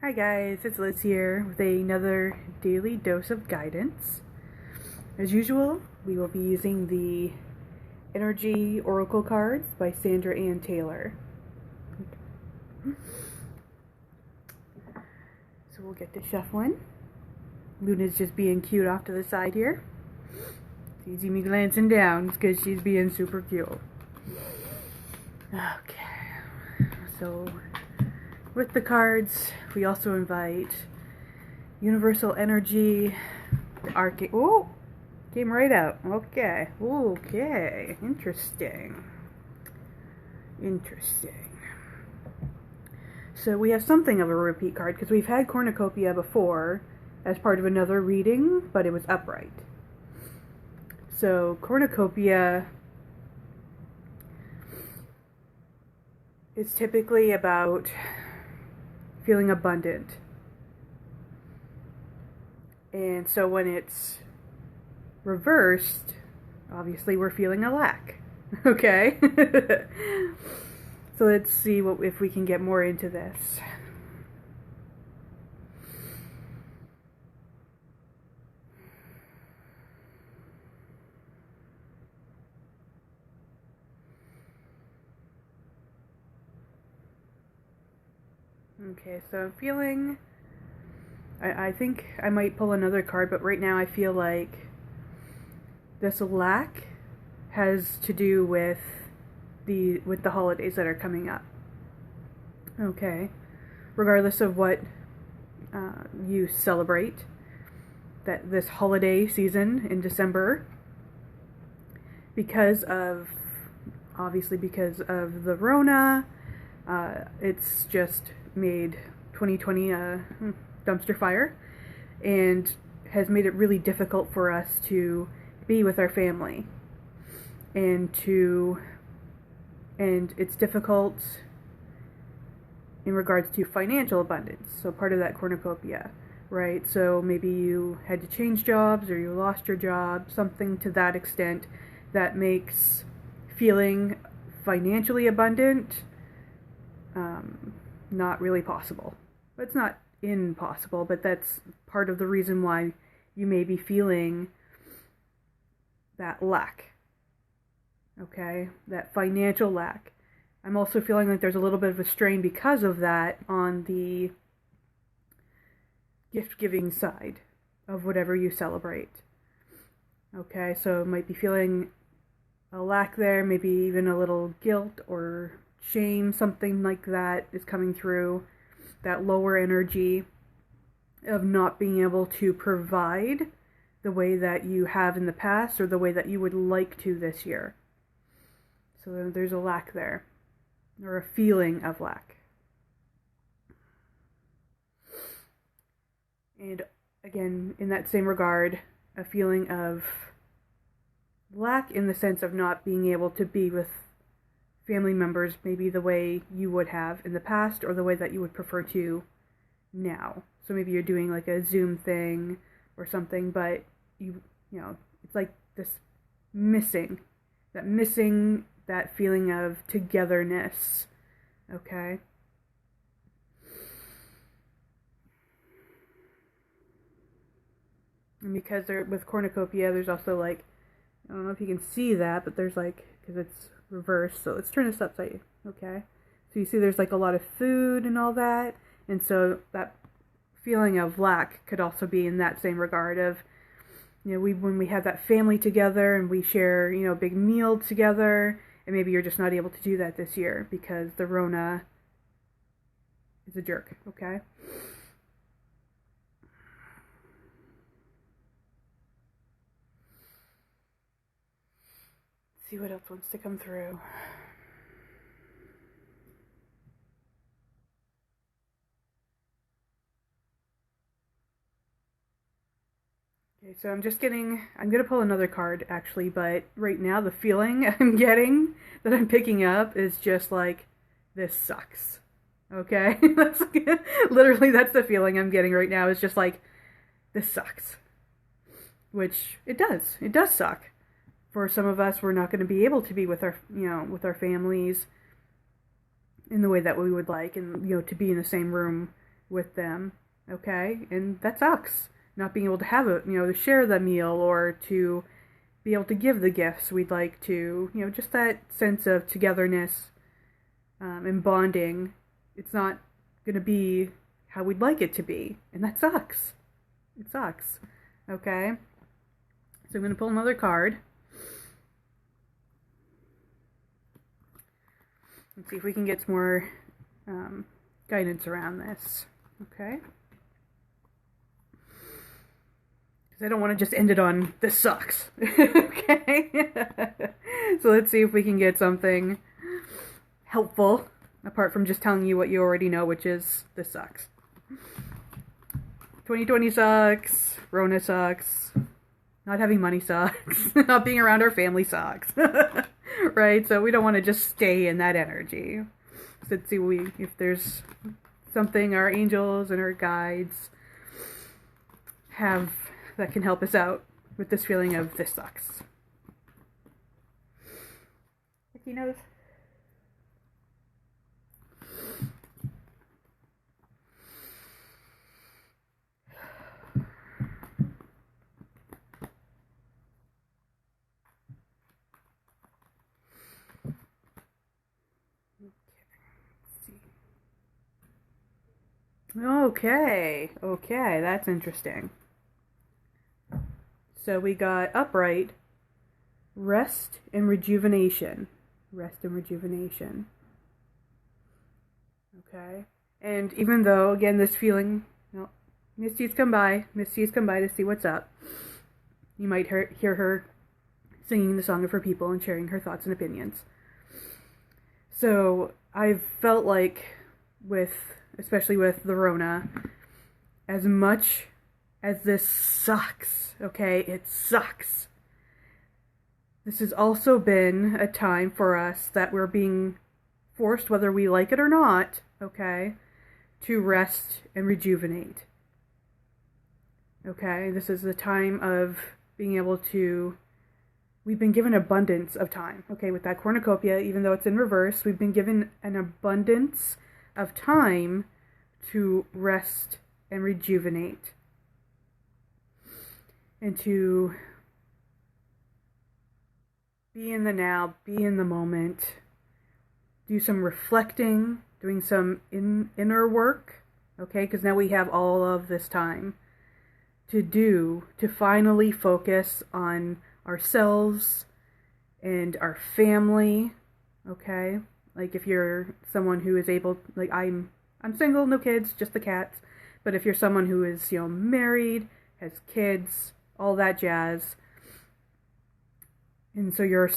Hi guys, it's Liz here with another daily dose of guidance. As usual, we will be using the Energy Oracle cards by Sandra Ann Taylor. So we'll get to shuffling. Luna's just being cute off to the side here. So you see me glancing down because she's being super cute. Okay, so with the cards, we also invite Universal Energy, the oh, came right out. Okay, okay, interesting. So we have something of a repeat card because we've had Cornucopia before as part of another reading, but it was upright. So Cornucopia is typically about feeling abundant. And so when it's reversed, obviously we're feeling a lack. Okay? So let's see if we can get more into this. Okay, so I'm feeling, I think I might pull another card, but right now I feel like this lack has to do with the holidays that are coming up. Okay, regardless of what you celebrate, that this holiday season in December, obviously because of the Rona, it's just made 2020 a dumpster fire and has made it really difficult for us to be with our family and it's difficult in regards to financial abundance. So part of that cornucopia, right? So maybe you had to change jobs or you lost your job, something to that extent that makes feeling financially abundant not really possible. It's not impossible, but that's part of the reason why you may be feeling that lack. Okay? That financial lack. I'm also feeling like there's a little bit of a strain because of that on the gift-giving side of whatever you celebrate. Okay, so it might be feeling a lack there, maybe even a little guilt or shame, something like that is coming through, that lower energy of not being able to provide the way that you have in the past or the way that you would like to this year. So there's a lack there, or a feeling of lack. And again, in that same regard, a feeling of lack in the sense of not being able to be with family members maybe the way you would have in the past or the way that you would prefer to now. So maybe you're doing like a Zoom thing or something, but you know, it's like this missing that feeling of togetherness. Okay? And because with cornucopia, there's also like, I don't know if you can see that, but there's like, because it's reversed, so let's turn this upside, okay? So you see there's like a lot of food and all that, and so that feeling of lack could also be in that same regard of, you know, when we have that family together and we share, you know, a big meal together, and maybe you're just not able to do that this year because the Rona is a jerk, okay? See what else wants to come through. Okay, so I'm going to pull another card actually, but right now the feeling I'm getting that I'm picking up is just like, this sucks. Okay? Literally that's the feeling I'm getting right now, is just like, this sucks. Which it does. It does suck. For some of us, we're not going to be able to be with our families in the way that we would like, and to be in the same room with them, okay? And that sucks. Not being able to have it, to share the meal or to be able to give the gifts we'd like to, just that sense of togetherness and bonding. It's not going to be how we'd like it to be, and that sucks. It sucks, okay? So I'm going to pull another card. Let's see if we can get some more guidance around this, okay? Because I don't want to just end it on, this sucks, okay? So let's see if we can get something helpful, apart from just telling you what you already know, which is, this sucks. 2020 sucks, Rona sucks, not having money sucks, not being around our family sucks, right? So we don't want to just stay in that energy. So let's see if there's something our angels and our guides have that can help us out with this feeling of this sucks. Icky nose. Okay, that's interesting. So we got upright, rest and rejuvenation. Rest and rejuvenation. Okay. And even though, again, this feeling, Misty's come by to see what's up. You might hear her singing the song of her people and sharing her thoughts and opinions. So I've felt like especially with the Rona, as much as this sucks, okay, it sucks. This has also been a time for us that we're being forced, whether we like it or not, okay, to rest and rejuvenate. Okay, this is the time of being able to, we've been given abundance of time, okay, with that cornucopia, even though it's in reverse, we've been given an abundance of time to rest and rejuvenate and to be in the now, be in the moment, do some reflecting, doing some inner work, okay, because now we have all of this time to finally focus on ourselves and our family, okay? Like if you're someone who is able, like I'm single, no kids, just the cats. But if you're someone who is, married, has kids, all that jazz, and so you're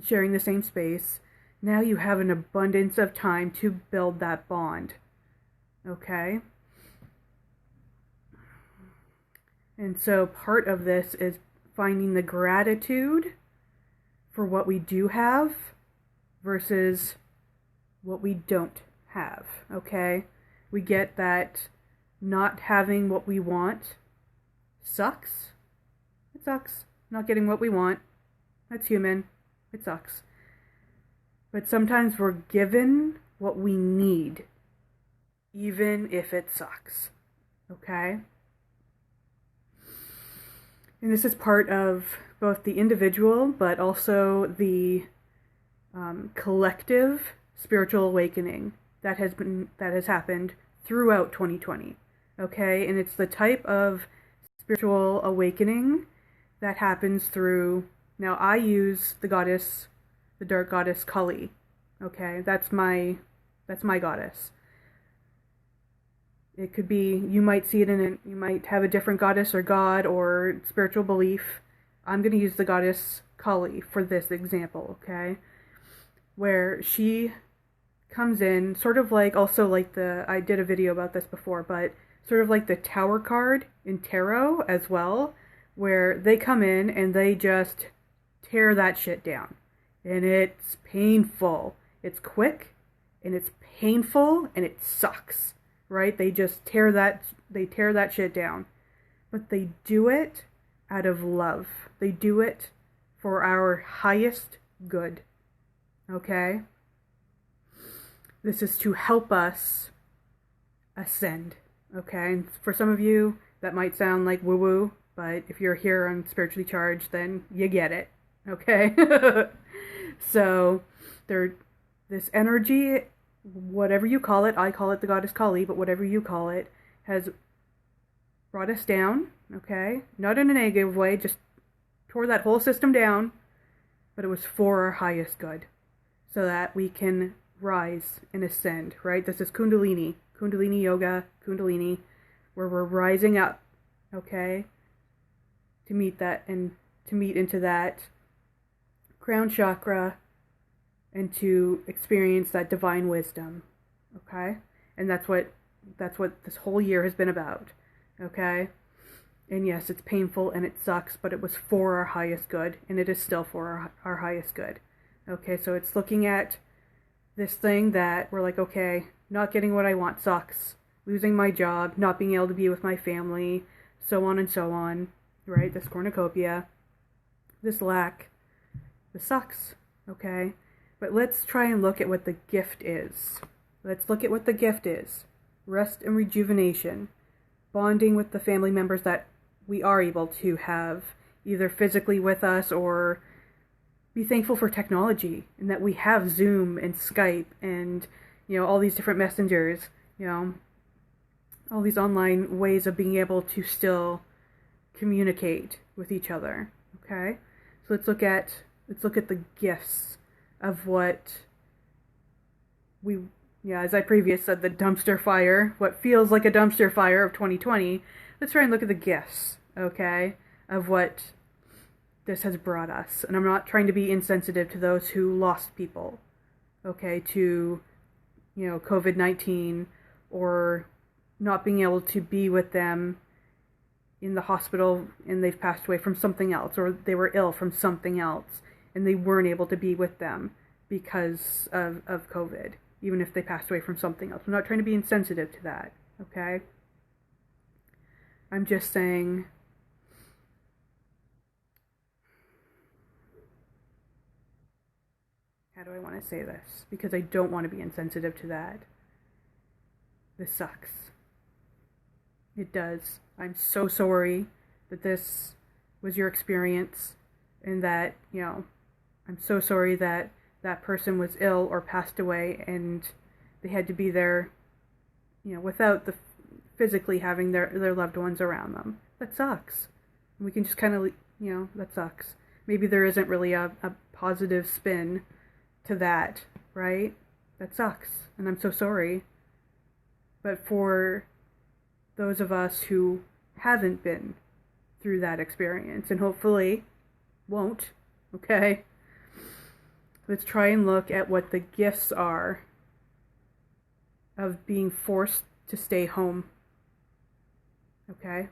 sharing the same space, now you have an abundance of time to build that bond. Okay? And so part of this is finding the gratitude for what we do have versus what we don't have, okay? We get that not having what we want sucks. It sucks. Not getting what we want. That's human. It sucks. But sometimes we're given what we need, even if it sucks, okay? And this is part of both the individual, but also the collective spiritual awakening that has happened throughout 2020, okay? And it's the type of spiritual awakening that happens through, now I use the dark goddess Kali, okay? That's my goddess. It could be, you might see it you might have a different goddess or god or spiritual belief. I'm going to use the goddess Kali for this example, okay? Where she comes in, sort of like, also like I did a video about this before, but sort of like the Tower card in tarot as well, where they come in and they just tear that shit down. And it's painful. It's quick, and it's painful, and it sucks, right? They just tear that shit down. But they do it out of love. They do it for our highest good. Okay? This is to help us ascend. Okay, and for some of you that might sound like woo-woo, but if you're here on Spiritually Charged, then you get it. Okay. So this energy, whatever you call it, I call it the goddess Kali, but whatever you call it, has brought us down. Okay, not in a negative way, just tore that whole system down, but it was for our highest good, so that we can rise and ascend, right? This is Kundalini yoga, Kundalini, where we're rising up, okay, to meet that and to meet into that crown chakra and to experience that divine wisdom, okay? And that's what this whole year has been about, okay? And yes, it's painful and it sucks, but it was for our highest good, and it is still for our highest good. Okay, so it's looking at this thing that we're like, okay, not getting what I want sucks. Losing my job, not being able to be with my family, so on, right? This cornucopia, this lack, this sucks, okay? But let's try and look at what the gift is. Let's look at what the gift is. Rest and rejuvenation. Bonding with the family members that we are able to have either physically with us, or be thankful for technology and that we have Zoom and Skype and, all these different messengers, all these online ways of being able to still communicate with each other. Okay? So let's look at the gifts of what as I previously said, the dumpster fire, what feels like a dumpster fire of 2020. Let's try and look at the gifts, okay, of what this has brought us. And I'm not trying to be insensitive to those who lost people, okay, to, COVID-19, or not being able to be with them in the hospital and they've passed away from something else, or they were ill from something else and they weren't able to be with them because of COVID, even if they passed away from something else. I'm not trying to be insensitive to that, okay? I'm just saying, how do I want to say this? Because I don't want to be insensitive to that. This sucks. It does. I'm so sorry that this was your experience, and that, I'm so sorry that that person was ill or passed away and they had to be there, without physically having their loved ones around them. That sucks. And we can just kind of, that sucks. Maybe there isn't really a positive spin to that, right? That sucks. And I'm so sorry. But for those of us who haven't been through that experience, and hopefully won't, okay? Let's try and look at what the gifts are of being forced to stay home, okay?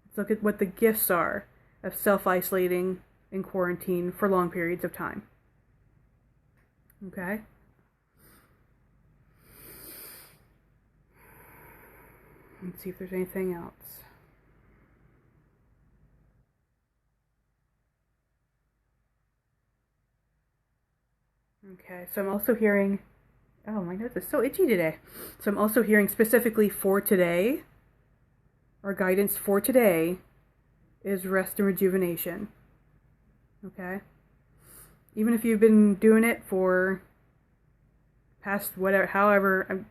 Let's look at what the gifts are of self-isolating in quarantine for long periods of time, okay? Let's see if there's anything else. Okay, so I'm also hearing, oh, my nose is so itchy today. So I'm also hearing specifically for today, or guidance for today, is rest and rejuvenation. Okay? Even if you've been doing it for past whatever, however,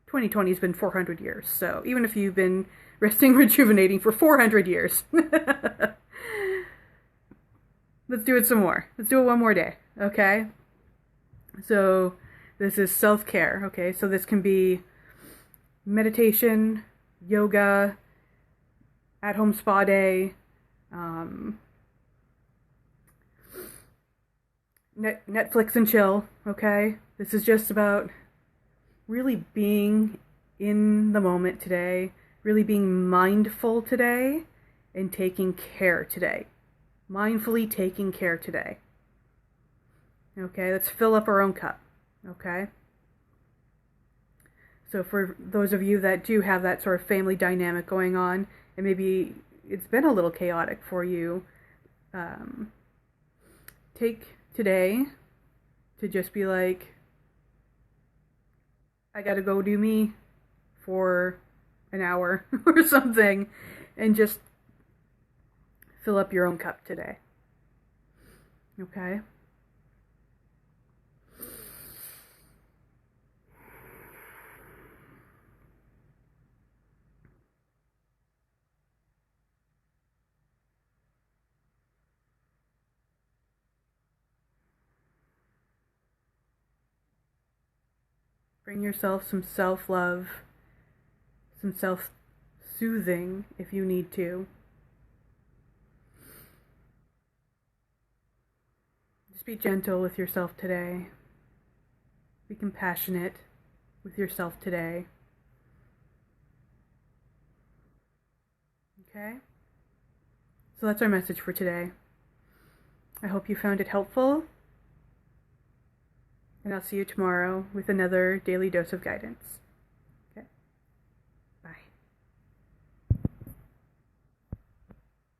2020 has been 400 years. So even if you've been resting, rejuvenating for 400 years, let's do it some more. Let's do it one more day, okay? So this is self-care, okay? So this can be meditation, yoga, at-home spa day, Netflix and chill, okay? This is just about really being in the moment today, really being mindful today, and taking care today. Mindfully taking care today. Okay, let's fill up our own cup, okay? So for those of you that do have that sort of family dynamic going on, and maybe it's been a little chaotic for you, take today to just be like, I gotta go do me for an hour or something and just fill up your own cup today. Okay? Bring yourself some self-love, some self-soothing if you need to. Just be gentle with yourself today. Be compassionate with yourself today. Okay? So that's our message for today. I hope you found it helpful. And I'll see you tomorrow with another daily dose of guidance.